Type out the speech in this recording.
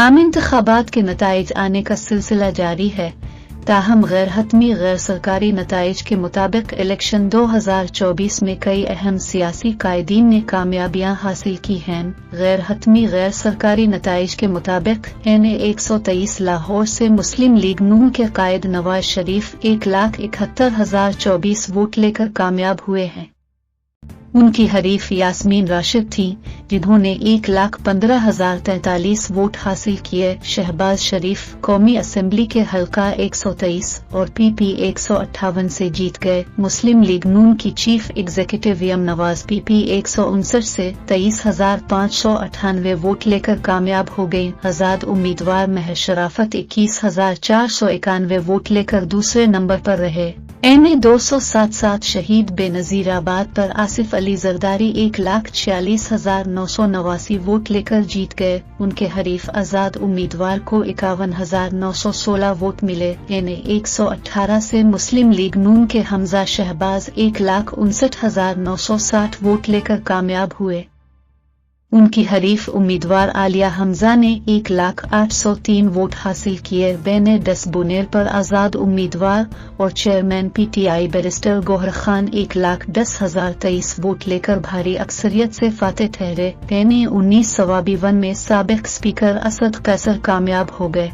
आम इंतखाबात के नताइज आने का सिलसिला जारी है, ताहम गैर हतमी गैर सरकारी नताइज के मुताबिक इलेक्शन 2024 में कई अहम सियासी कायदीन ने कामयाबियां हासिल की हैं। गैर हतमी गैर सरकारी नताइज के मुताबिक NA-123 लाहौर से मुस्लिम लीग नून के कायद नवाज शरीफ 1,71,024 वोट लेकर कामयाब हुए हैं। उनकी हरीफ यास्मीन राशिद थी, जिन्होंने 1,15,043 वोट हासिल किए। शहबाज शरीफ कौमी असेंबली के हल्का 123 और PP 158 से जीत गए। मुस्लिम लीग नून की चीफ एग्जीक्यूटिव यम नवाज PP 159 से 23,598 वोट लेकर कामयाब हो गई। आजाद उम्मीदवार महर शराफत 21,491 वोट लेकर दूसरे नंबर पर रहे। NA-277 शहीद बेनजीराबाद पर आसिफ अली जरदारी 1,46,989 वोट लेकर जीत गए। उनके हरीफ आजाद उम्मीदवार को 51,916 वोट मिले। NA-118 से मुस्लिम लीग नून के हमजा शहबाज 1,59,960 वोट लेकर कामयाब हुए। उनकी हरीफ उम्मीदवार आलिया हमजा ने 1,08,03 वोट हासिल किए। बेने डसबुनेर पर आजाद उम्मीदवार और chairman PTI barrister Gohar Khan 1,10,023 vote लेकर भारी अक्सरियत से फातेह ठहरे। NA-19 में साबिक स्पीकर असद कैसर कामयाब हो गए।